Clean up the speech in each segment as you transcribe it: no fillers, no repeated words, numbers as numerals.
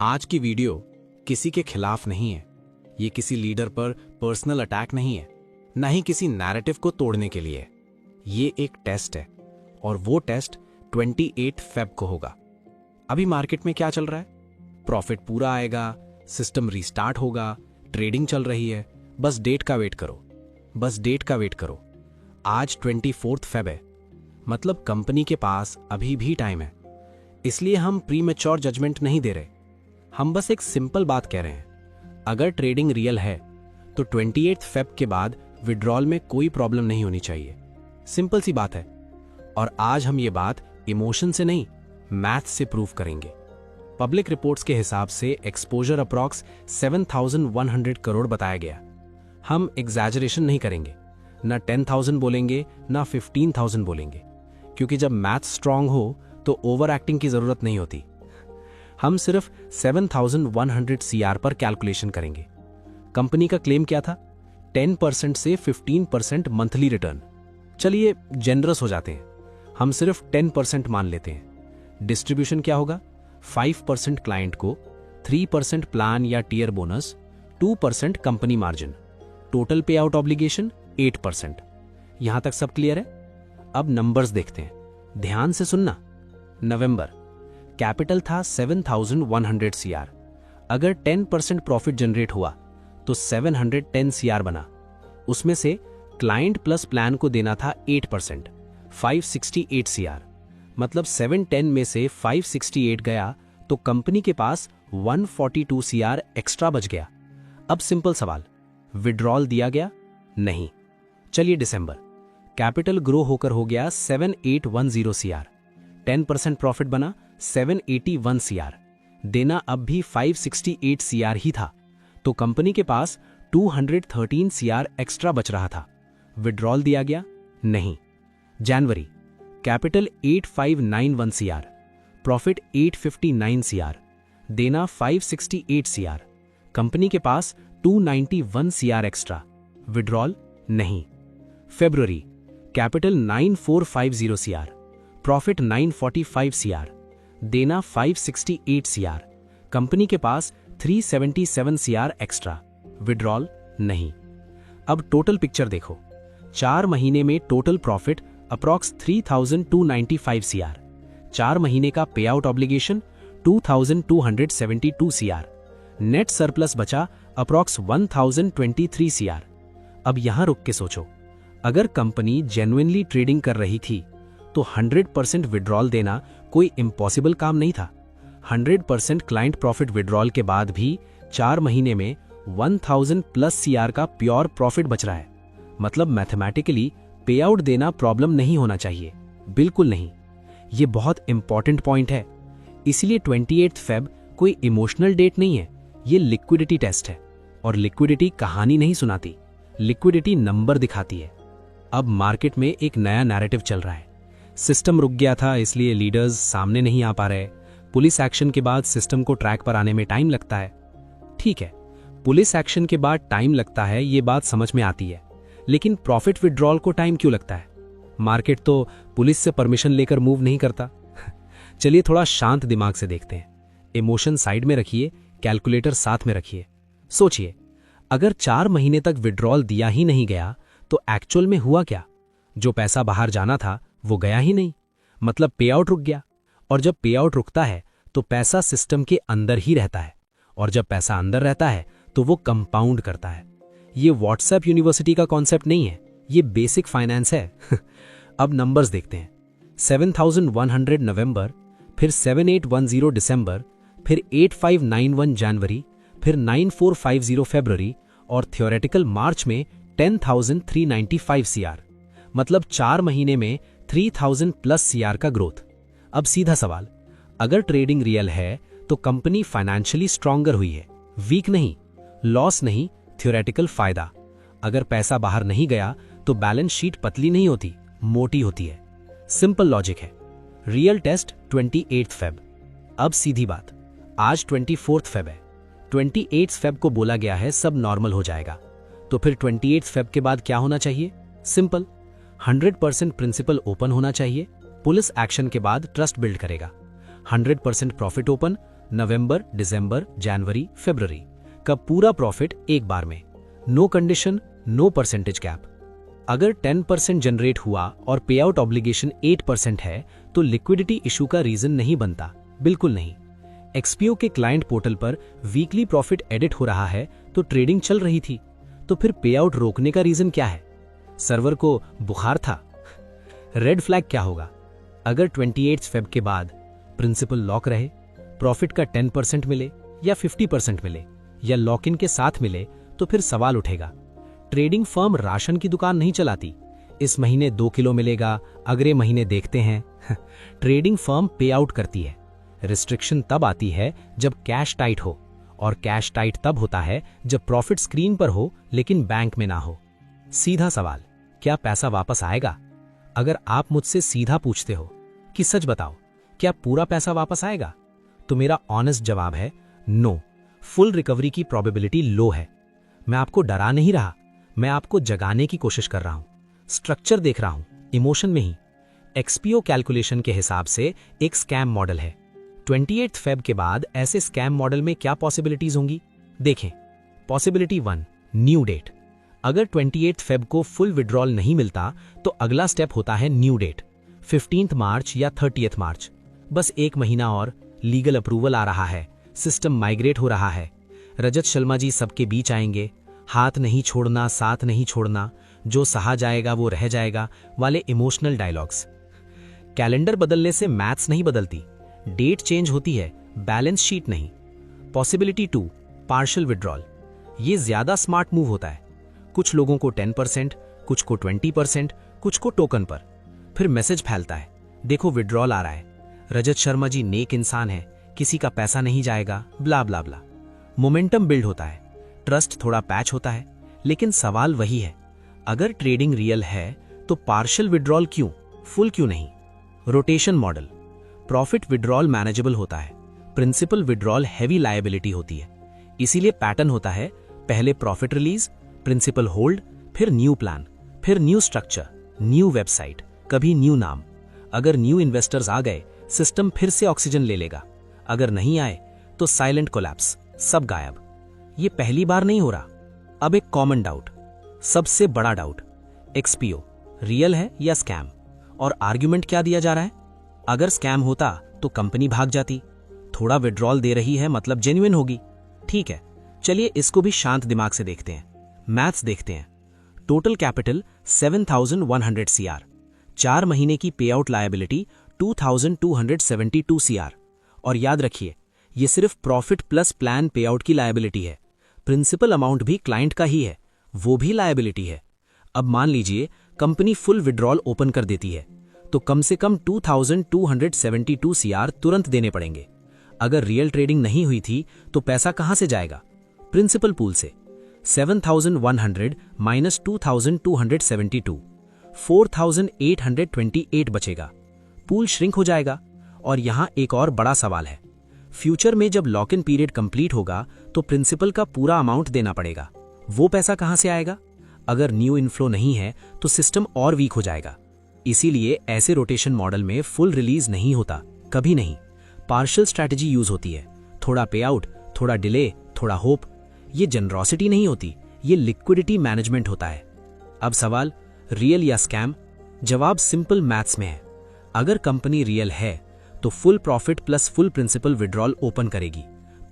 आज की वीडियो किसी के खिलाफ नहीं है। ये किसी लीडर पर पर्सनल अटैक नहीं है, ना ही किसी नैरेटिव को तोड़ने के लिए। ये एक टेस्ट है और वो टेस्ट 28 फेब को होगा। अभी मार्केट में क्या चल रहा है? प्रॉफिट पूरा आएगा, सिस्टम रीस्टार्ट होगा, ट्रेडिंग चल रही है। बस डेट का वेट करो, बस डेट का वेट करो। आज 24 फेब है, मतलब कंपनी के पास अभी भी टाइम है। इसलिए हम प्रीमेच्योर जजमेंट नहीं दे रहे, हम बस एक सिंपल बात कह रहे हैं। अगर ट्रेडिंग रियल है तो 28 फेब के बाद विड्रॉल में कोई प्रॉब्लम नहीं होनी चाहिए। सिंपल सी बात है। और आज हम ये बात इमोशन से नहीं, मैथ से प्रूव करेंगे। पब्लिक रिपोर्ट्स के हिसाब से एक्सपोजर अप्रॉक्स 7,100 करोड़ बताया गया। हम एग्जैजरेशन नहीं करेंगे, ना 10,000 बोलेंगे ना 15,000 बोलेंगे, क्योंकि जब मैथ स्ट्रांग हो तो ओवर एक्टिंग की जरूरत नहीं होती। हम सिर्फ 7,100 CR पर कैलकुलेशन करेंगे। कंपनी का क्लेम क्या था? 10% से 15% मंथली रिटर्न। चलिए जेनरस हो जाते हैं, हम सिर्फ 10% मान लेते हैं। डिस्ट्रीब्यूशन क्या होगा? 5% क्लाइंट को, 3% प्लान या tier bonus, 2% company margin. Total payout obligation 8%। यहां तक सब क्लियर है? अब नंबर्स देखते हैं, ध्यान से सुनना। नवंबर कैपिटल था 7,100 CR। अगर 10% प्रॉफिट जनरेट हुआ तो 710 CR बना। उसमें से क्लाइंट प्लस प्लान को देना था 8%, 568 CR। मतलब 710 में से 568 गया तो कंपनी के पास 142 CR एक्स्ट्रा बच गया। अब सिंपल सवाल, विड्रॉल दिया गया? नहीं। चलिए दिसंबर कैपिटल ग्रो होकर हो गया 7,810 CR। 10% प्रॉफिट बना 781 CR। देना अब भी 568 CR ही था, तो कंपनी के पास 213 CR एक्स्ट्रा बच रहा था। विड्रॉल दिया गया? नहीं। जनवरी कैपिटल 8,591 CR, प्रॉफिट 859 CR, देना 568 CR। कंपनी के पास 291 CR एक्स्ट्रा। विड्रॉल? नहीं। फरवरी कैपिटल 9,450 CR, प्रॉफिट 945 CR, देना 568 CR। कंपनी के पास 377 CR एक्स्ट्रा। विड्रॉल? नहीं। अब टोटल पिक्चर देखो। 4 महीने में टोटल प्रॉफिट अप्रॉक्स 3,295 CR। 4 महीने का पे out obligation 2,272 CR। Net surplus बचा अप्रॉक्स 1,023 CR। अब यहां रुक के सोचो, अगर कंपनी जेन्युइनली ट्रेडिंग कर रही थी तो 100% विड्रॉल देना कोई इम्पॉसिबल काम नहीं था। 100% क्लाइंट प्रॉफिट विड्रॉल के बाद भी 4 महीने में 1,000 प्लस CR का प्योर प्रॉफिट बच रहा है। मतलब मैथमेटिकली पे आउट देना प्रॉब्लम नहीं होना चाहिए, बिल्कुल नहीं। ये बहुत इंपॉर्टेंट पॉइंट है। इसलिए 28 फेब कोई इमोशनल डेट नहीं है, ये लिक्विडिटी टेस्ट है। और लिक्विडिटी कहानी नहीं सुनाती, लिक्विडिटी नंबर दिखाती है। अब मार्केट में एक नया नैरेटिव चल रहा है। सिस्टम रुक गया था इसलिए लीडर्स सामने नहीं आ पा रहे। पुलिस एक्शन के बाद सिस्टम को ट्रैक पर आने में टाइम लगता है। ठीक है, पुलिस एक्शन के बाद टाइम लगता है, ये बात समझ में आती है। लेकिन प्रॉफिट विड्रॉल को टाइम क्यों लगता है? मार्केट तो पुलिस से परमिशन लेकर मूव नहीं करता। चलिए थोड़ा शांत दिमाग से देखते हैं। इमोशन साइड में रखिए, कैलकुलेटर साथ में रखिए। सोचिए, अगर 4 महीने तक विड्रॉल दिया ही नहीं गया तो एक्चुअल में हुआ क्या? जो पैसा बाहर जाना था वो गया ही नहीं, मतलब पे आउट रुक गया। और जब पे आउट रुकता है तो पैसा सिस्टम के अंदर ही रहता है, और जब पैसा अंदर रहता है तो वो कंपाउंड करता है। ये व्हाट्सएप यूनिवर्सिटी का कॉन्सेप्ट नहीं है, ये बेसिक फाइनेंस है। अब नंबर्स देखते हैं। 7,100 नवंबर, फिर 7,810 दिसंबर, फिर 8,591 जनवरी, फिर 9,450 फरवरी, और थ्योरेटिकल मार्च में 10,395 CR। मतलब 4 महीने में 3,000 प्लस CR का ग्रोथ। अब सीधा सवाल, अगर ट्रेडिंग रियल है तो कंपनी फाइनेंशियली स्ट्रॉन्गर हुई है, वीक नहीं। लॉस नहीं, थ्योरेटिकल फायदा। अगर पैसा बाहर नहीं गया तो बैलेंस शीट पतली नहीं होती, मोटी होती है। सिंपल लॉजिक है। Real test 28 Feb. अब सीधी बात, आज 24 फेब है। 28 फेब को बोला गया है सब नॉर्मल हो जाएगा, तो फिर 28 फेब के बाद क्या होना चाहिए? सिंपल, 100% प्रिंसिपल ओपन होना चाहिए। पुलिस एक्शन के बाद ट्रस्ट बिल्ड करेगा। 100% प्रॉफिट ओपन नवंबर, दिसंबर, जनवरी, फरवरी का पूरा प्रॉफिट एक बार में। No condition, no percentage cap. अगर 10% जनरेट हुआ और पे आउट ऑब्लिगेशन 8% है तो लिक्विडिटी इशू का रीजन नहीं बनता, बिल्कुल नहीं। एक्सपीओ के क्लाइंट पोर्टल पर वीकली प्रॉफिट एडिट हो रहा है तो ट्रेडिंग चल रही थी, तो फिर पे आउट रोकने का रीजन क्या है? सर्वर को बुखार था? रेड फ्लैग क्या होगा? अगर 28 फेब के बाद प्रिंसिपल लॉक रहे, प्रॉफिट का 10% मिले या 50% मिले या लॉक इन के साथ मिले, तो फिर सवाल उठेगा। ट्रेडिंग फर्म राशन की दुकान नहीं चलाती, इस महीने 2 किलो मिलेगा, अगले महीने देखते हैं। ट्रेडिंग फर्म पे आउट करती है। रिस्ट्रिक्शन तब आती है जब कैश टाइट हो, और कैश टाइट तब होता है जब प्रॉफिट स्क्रीन पर हो लेकिन बैंक में ना हो। सीधा सवाल, क्या पैसा वापस आएगा? अगर आप मुझसे सीधा पूछते हो कि सच बताओ, क्या पूरा पैसा वापस आएगा, तो मेरा ऑनेस्ट जवाब है नो। फुल रिकवरी की प्रोबेबिलिटी लो है। मैं आपको डरा नहीं रहा, मैं आपको जगाने की कोशिश कर रहा हूं। स्ट्रक्चर देख रहा हूं, इमोशन में ही। एक्सपीओ कैलकुलेशन के हिसाब से एक स्कैम मॉडल है। 28 फेब के बाद ऐसे स्कैम मॉडल में क्या पॉसिबिलिटीज होंगी? देखें। Possibility 1, new date. अगर 28 फेब को फुल विड्रॉल नहीं मिलता तो अगला स्टेप होता है न्यू डेट, 15 मार्च या 30 मार्च। बस एक महीना और, लीगल अप्रूवल आ रहा है, सिस्टम माइग्रेट हो रहा है। रजत शर्मा जी सबके बीच आएंगे। हाथ नहीं छोड़ना, साथ नहीं छोड़ना, जो सहा जाएगा वो रह जाएगा वाले इमोशनल डायलॉग्स। कैलेंडर बदलने से मैथ्स नहीं बदलती, डेट चेंज होती है, बैलेंस शीट नहीं। Possibility 2, partial withdrawal. ये ज्यादा स्मार्ट मूव होता है। कुछ लोगों को 10%, कुछ को 20%, कुछ को टोकन पर। फिर मैसेज फैलता है, देखो विड्रॉल आ रहा है, रजत शर्मा जी नेक इंसान है, किसी का पैसा नहीं जाएगा, ब्ला ब्ला ब्ला। मोमेंटम बिल्ड होता है, ट्रस्ट थोड़ा पैच होता है। लेकिन सवाल वही है, अगर ट्रेडिंग रियल है तो पार्शियल विड्रॉल क्यों, फुल क्यों नहीं? Rotation model. Profit withdrawal manageable होता है, प्रिंसिपल विड्रॉल हैवी लायबिलिटी होती है। इसीलिए पैटर्न होता है, पहले प्रॉफिट रिलीज, प्रिंसिपल होल्ड, फिर न्यू प्लान, फिर न्यू स्ट्रक्चर, न्यू वेबसाइट, कभी न्यू नाम। अगर न्यू इन्वेस्टर्स आ गए, सिस्टम फिर से ऑक्सीजन ले लेगा। अगर नहीं आए तो साइलेंट कोलैप्स, सब गायब। ये पहली बार नहीं हो रहा। अब एक कॉमन डाउट, सबसे बड़ा डाउट, एक्सपीओ रियल है या स्कैम? और आर्ग्यूमेंट क्या दिया जा रहा है? अगर स्कैम होता तो कंपनी भाग जाती, थोड़ा विड्रॉल दे रही है मतलब जेन्युइन होगी। ठीक है, चलिए इसको भी शांत दिमाग से देखते हैं, मैथ्स देखते हैं। टोटल कैपिटल 7100 सीआर, 4 महीने की पे आउट लायबिलिटी 2272 सीआर। और याद रखिए, ये सिर्फ प्रॉफिट प्लस प्लान पे आउट की लायबिलिटी है। प्रिंसिपल अमाउंट भी क्लाइंट का ही है, वो भी लायबिलिटी है। अब मान लीजिए कंपनी फुल विड्रॉल ओपन कर देती है, तो कम से कम 2272 सीआर तुरंत देने पड़ेंगे। अगर रियल ट्रेडिंग नहीं हुई थी तो पैसा कहां से जाएगा? प्रिंसिपल पूल से। 7100 माइनस 2272, 4828 बचेगा। पूल श्रिंक हो जाएगा। और यहां एक और बड़ा सवाल है, फ्यूचर में जब लॉक इन पीरियड कंप्लीट होगा तो प्रिंसिपल का पूरा अमाउंट देना पड़ेगा। वो पैसा कहां से आएगा? अगर न्यू इनफ्लो नहीं है तो सिस्टम और वीक हो जाएगा। इसीलिए ऐसे रोटेशन मॉडल में फुल रिलीज नहीं होता, कभी नहीं। पार्शियल स्ट्रैटेजी यूज होती है, थोड़ा पे आउट, थोड़ा डिले, थोड़ा होप। ये जनरॉसिटी नहीं होती, ये लिक्विडिटी मैनेजमेंट होता है। अब सवाल, रियल या स्कैम? जवाब सिंपल मैथ्स में है। अगर कंपनी रियल है तो full profit plus full principal withdrawal open करेगी,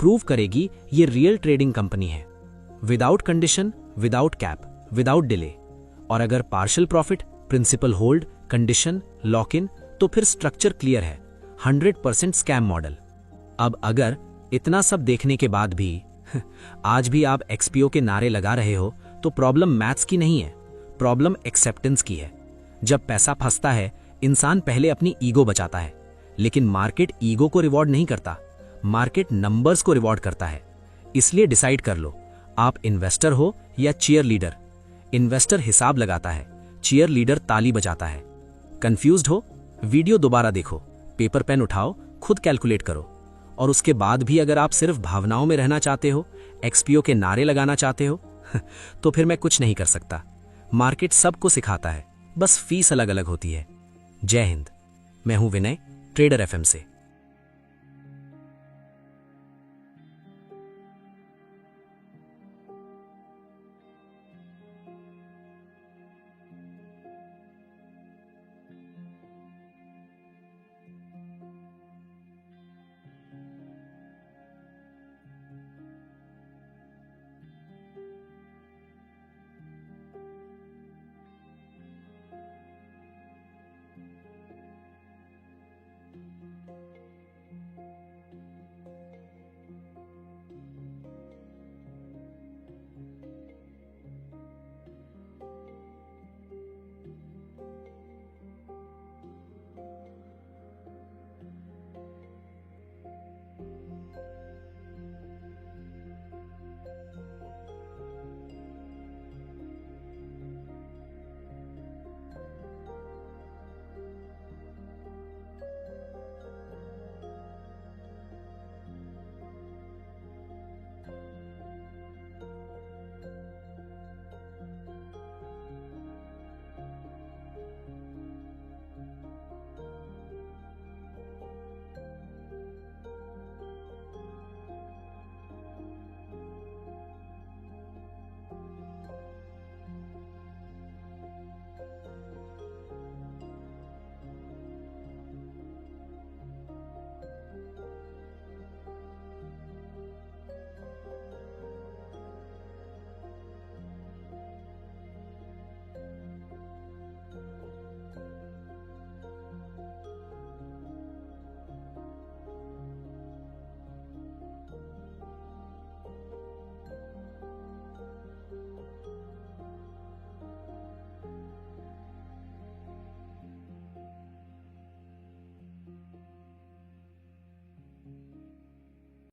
प्रूव करेगी ये रियल ट्रेडिंग कंपनी है, without condition, without cap, without delay. और अगर partial profit, principal hold, condition, lock in, तो फिर स्ट्रक्चर क्लियर है, 100% स्कैम मॉडल। अब अगर इतना सब देखने के बाद भी आज भी आप एक्सपीओ के नारे लगा रहे हो तो प्रॉब्लम मैथ्स की नहीं है, प्रॉब्लम एक्सेप्टेंस की है। जब पैसा फंसता है, इंसान पहले अपनी ईगो बचाता है, लेकिन मार्केट ईगो को रिवॉर्ड नहीं करता, मार्केट नंबर्स को रिवॉर्ड करता है। इसलिए डिसाइड कर लो, आप इन्वेस्टर हो या चीयर लीडर। इन्वेस्टर हिसाब लगाता है, चीयर लीडर ताली बजाता है। कंफ्यूज्ड हो? वीडियो दोबारा देखो, पेपर पेन उठाओ, खुद कैलकुलेट करो। और उसके बाद भी अगर आप सिर्फ भावनाओं में रहना चाहते हो, एक्सपीओ के नारे लगाना चाहते हो तो फिर मैं कुछ नहीं कर सकता। मार्केट सबको सिखाता है, बस फीस अलग अलग होती है। जय हिंद। मैं हूं विनय, ट्रेडर एफएम से।